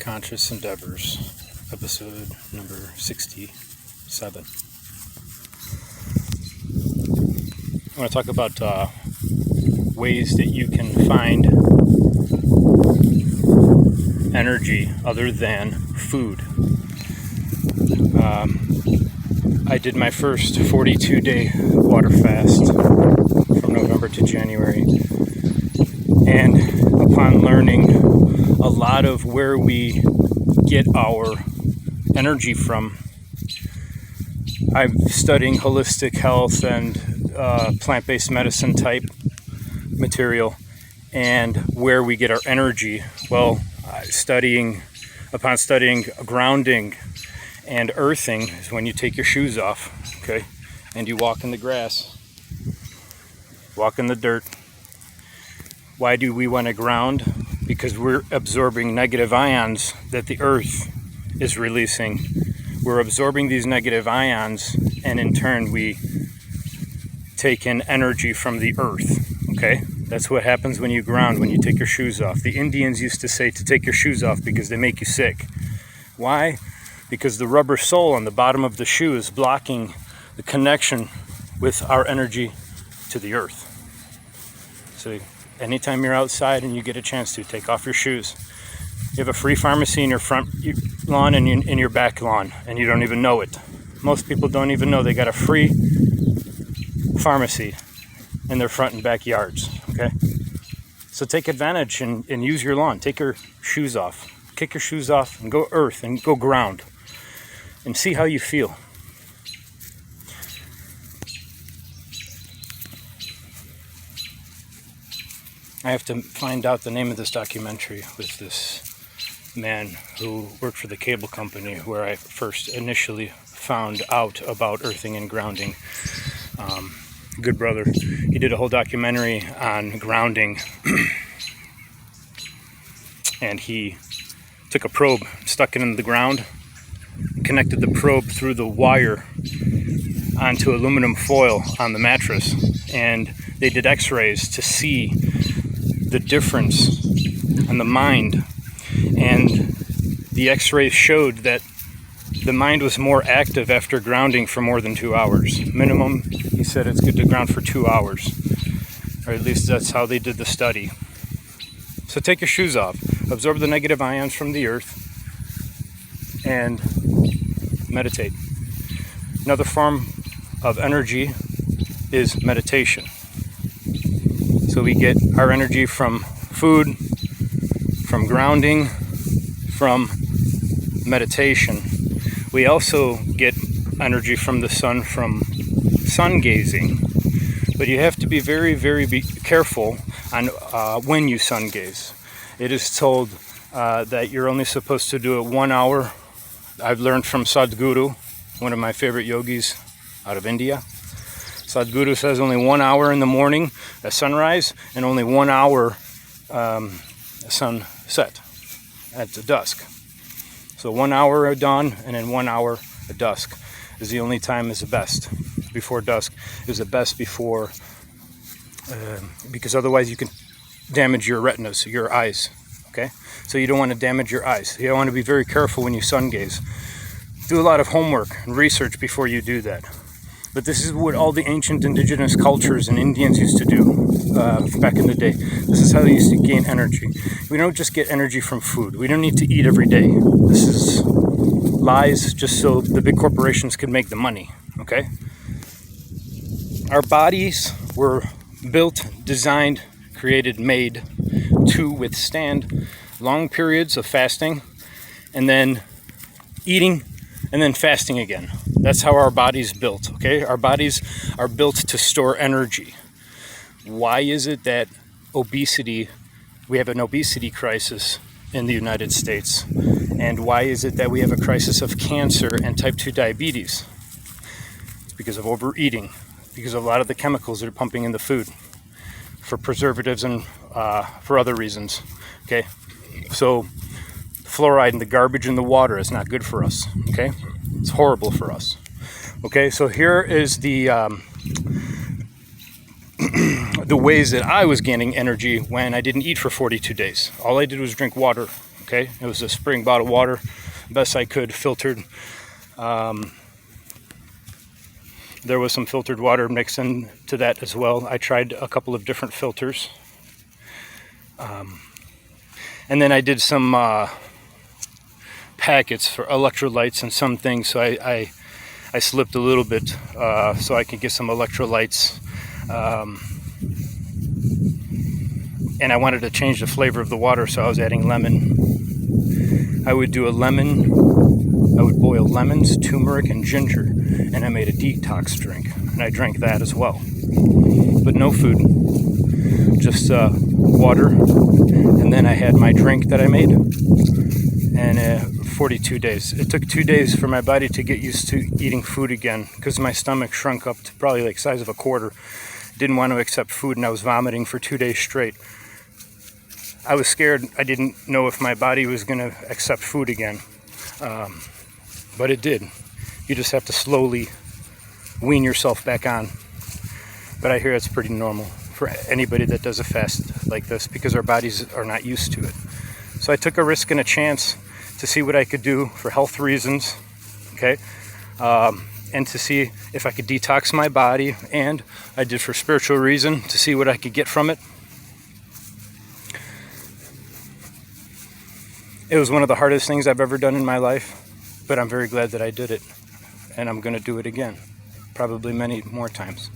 Conscious Endeavors, episode number 67. I want to talk about ways that you can find energy other than food. I did my first 42-day water fast from November to January, and upon learning a lot of where we get our energy from, I'm studying holistic health and plant-based medicine type material, and where we get our energy. Well, upon studying grounding and earthing is when you take your shoes off, okay, and you walk in the grass, walk in the dirt. Why do we want to ground? Because we're absorbing negative ions that the earth is releasing. We're absorbing these negative ions, and in turn we take in energy from the earth, okay? That's what happens when you ground, when you take your shoes off. The Indians used to say to take your shoes off because they make you sick. Why? Because the rubber sole on the bottom of the shoe is blocking the connection with our energy to the earth. So anytime you're outside and you get a chance to, take off your shoes. You have a free pharmacy in your front lawn and in your back lawn, and you don't even know it. Most people don't even know they got a free pharmacy in their front and backyards, okay? So take advantage and use your lawn. Take your shoes off. Kick your shoes off and go earth and go ground and see how you feel. I have to find out the name of this documentary with this man who worked for the cable company where I first initially found out about earthing and grounding. Good brother. He did a whole documentary on grounding, and he took a probe, stuck it in the ground, connected the probe through the wire onto aluminum foil on the mattress, and they did x-rays to see the difference in the mind, and the x-rays showed that the mind was more active after grounding for more than 2 hours. Minimum, he said it's good to ground for 2 hours, or at least that's how they did the study. So take your shoes off, absorb the negative ions from the earth, and meditate. Another form of energy is meditation. So we get our energy from food, from grounding, from meditation. We also get energy from the sun from sun gazing. But you have to be very, very careful on when you sun gaze. It is told that you're only supposed to do it 1 hour. I've learned from Sadhguru, one of my favorite yogis out of India. Sadhguru says only 1 hour in the morning at sunrise, and only 1 hour sunset at the dusk. So 1 hour at dawn and then 1 hour at dusk is the only time is the best. Before dusk is the best before, because otherwise you can damage your retinas, your eyes, okay? So you don't want to damage your eyes. You want to be very careful when you sun gaze. Do a lot of homework and research before you do that. But this is what all the ancient indigenous cultures and Indians used to do back in the day. This is how they used to gain energy. We don't just get energy from food. We don't need to eat every day. This is lies just so the big corporations can make the money, okay? Our bodies were built, designed, created, made to withstand long periods of fasting and then eating and then fasting again. That's how our body's built, okay? Our bodies are built to store energy. Why is it that we have an obesity crisis in the United States? And why is it that we have a crisis of cancer and type 2 diabetes? It's because of overeating, because of a lot of the chemicals they're pumping in the food for preservatives and for other reasons, okay? So fluoride in the garbage in the water is not good for us, okay? It's horrible for us. Okay, so here is the ways that I was gaining energy when I didn't eat for 42 days. All I did was drink water Okay, it was a spring bottled water, best I could, filtered. There was some filtered water mixed into that as well. I tried a couple of different filters. And then I did some packets for electrolytes and some things. So I slipped a little bit so I could get some electrolytes. And I wanted to change the flavor of the water, so I was adding lemon. I would do I would boil lemons, turmeric, and ginger, and I made a detox drink, and I drank that as well. But no food, just water, and then I had my drink that I made, and 42 days. It took 2 days for my body to get used to eating food again, because my stomach shrunk up to probably like size of a quarter. Didn't want to accept food, and I was vomiting for 2 days straight. I was scared. I didn't know if my body was going to accept food again. But it did. You just have to slowly wean yourself back on. But I hear it's pretty normal for anybody that does a fast like this, because our bodies are not used to it. So I took a risk and a chance to see what I could do for health reasons, okay? And to see if I could detox my body, and I did for spiritual reason to see what I could get from it. It was one of the hardest things I've ever done in my life, but I'm very glad that I did it, and I'm going to do it again, probably many more times.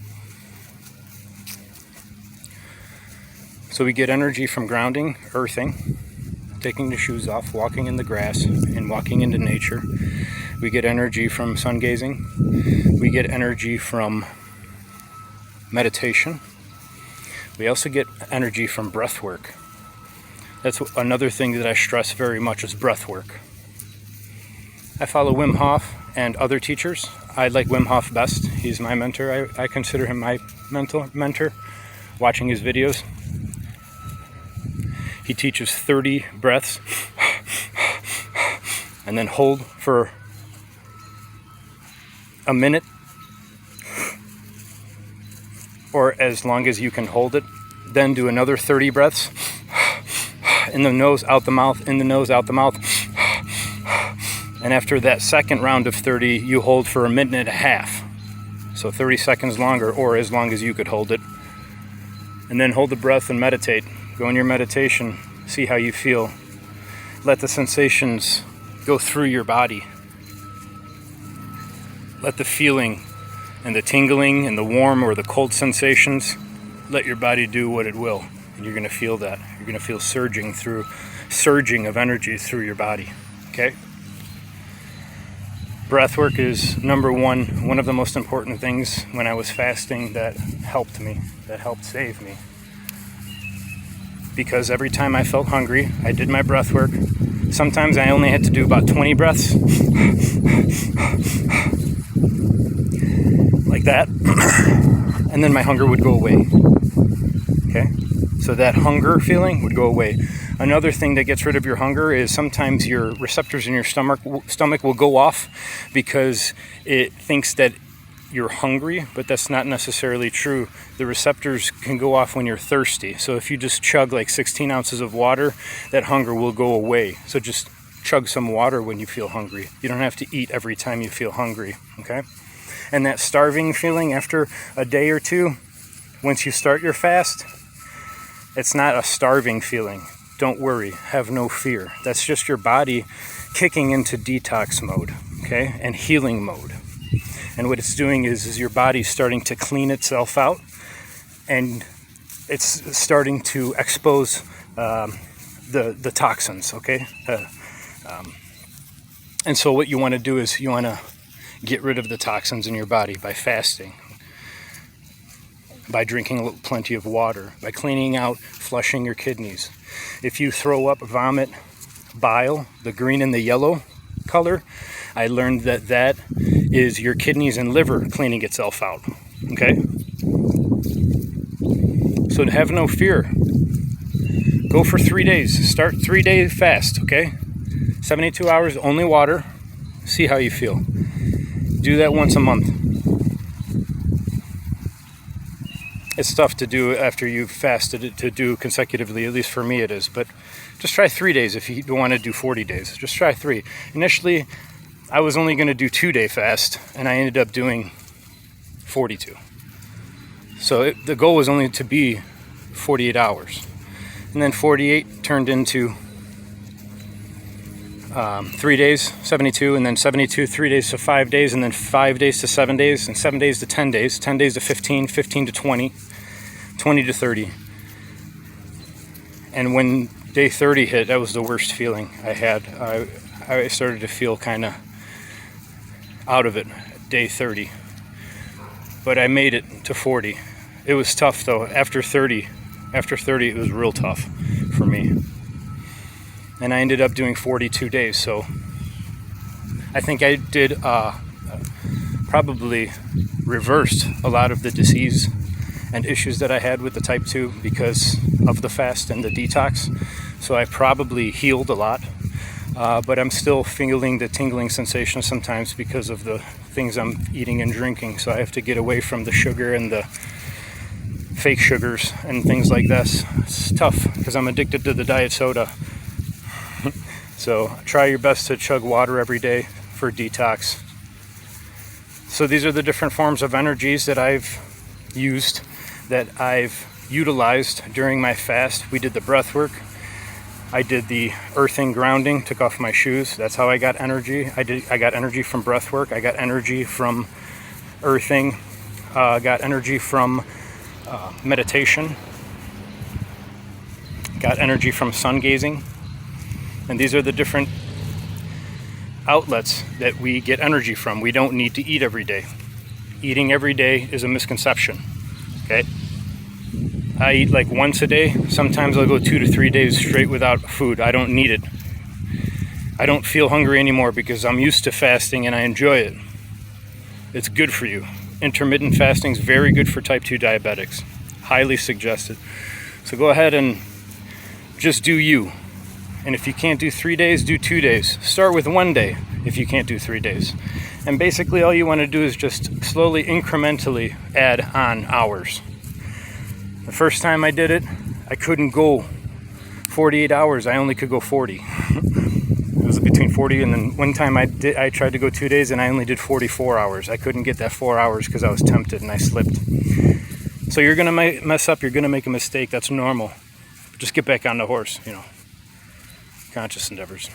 So we get energy from grounding, earthing, taking the shoes off, walking in the grass, and walking into nature. We get energy from sun gazing. We get energy from meditation. We also get energy from breath work. That's another thing that I stress very much, is breath work. I follow Wim Hof and other teachers. I like Wim Hof best. He's my mentor. I consider him my mentor, watching his videos. He teaches 30 breaths and then hold for a minute, or as long as you can hold it. Then do another 30 breaths. In the nose, out the mouth, in the nose, out the mouth. And after that second round of 30, you hold for a minute and a half. So 30 seconds longer, or as long as you could hold it. And then hold the breath and meditate. Go in your meditation, see how you feel. Let the sensations go through your body. Let the feeling and the tingling and the warm or the cold sensations, let your body do what it will. And you're going to feel that. You're going to feel surging of energy through your body. Okay? Breathwork is number one of the most important things when I was fasting that helped me, that helped save me. Because every time I felt hungry, I did my breathwork. Sometimes I only had to do about 20 breaths. Like that. And then my hunger would go away. Okay? So that hunger feeling would go away. Another thing that gets rid of your hunger is sometimes your receptors in your stomach will go off because it thinks that you're hungry, but that's not necessarily true. The receptors can go off when you're thirsty. So if you just chug like 16 ounces of water, that hunger will go away. So just chug some water when you feel hungry. You don't have to eat every time you feel hungry, okay? And that starving feeling after a day or two, once you start your fast, it's not a starving feeling. Don't worry, have no fear. That's just your body kicking into detox mode, okay? And healing mode. And what it's doing is your body's starting to clean itself out, and it's starting to expose the toxins, okay? And so what you want to do is you want to get rid of the toxins in your body by fasting, by drinking plenty of water, by cleaning out, flushing your kidneys. If you throw up, vomit, bile, the green and the yellow color, I learned that is your kidneys and liver cleaning itself out, okay? So have no fear. Go for 3 days. Start 3-day fast, okay? 72 hours, only water. See how you feel. Do that once a month. It's tough to do after you've fasted it, to do consecutively, at least for me it is. But just try 3 days if you don't want to do 40 days. Just try 3. Initially, I was only going to do 2-day fast, and I ended up doing 42. So the goal was only to be 48 hours. And then 48 turned into 3 days, 72, and then 72, 3 days to 5 days, and then 5 days to 7 days, and 7 days to 10 days, 10 days to 15, 15 to 20, 20 to 30. And when day 30 hit, that was the worst feeling I had. I started to feel kind of out of it, day 30. But I made it to 40. It was tough though. After 30, it was real tough for me. And I ended up doing 42 days. So I think I did probably reversed a lot of the disease and issues that I had with the type 2 because of the fast and the detox. So I probably healed a lot. But I'm still feeling the tingling sensation sometimes because of the things I'm eating and drinking. So I have to get away from the sugar and the fake sugars and things like this. It's tough because I'm addicted to the diet soda. So try your best to chug water every day for detox. So these are the different forms of energies that I've used, that I've utilized during my fast. We did the breath work. I did the earthing, grounding, took off my shoes. That's how I got energy. I got energy from breath work. I got energy from earthing. Got energy from meditation. Got energy from sun gazing. And these are the different outlets that we get energy from. We don't need to eat every day. Eating every day is a misconception. Okay? I eat like once a day. Sometimes I'll go 2 to 3 days straight without food. I don't need it. I don't feel hungry anymore because I'm used to fasting and I enjoy it. It's good for you. Intermittent fasting is very good for type 2 diabetics. Highly suggested. So go ahead and just do you. And if you can't do 3 days, do 2 days. Start with 1 day if you can't do 3 days. And basically all you want to do is just slowly, incrementally add on hours. The first time I did it, I couldn't go 48 hours. I only could go 40. It was between 40 and then one time I tried to go 2 days and I only did 44 hours. I couldn't get that 4 hours because I was tempted and I slipped. So you're going to mess up. You're going to make a mistake. That's normal. Just get back on the horse, Conscious endeavors.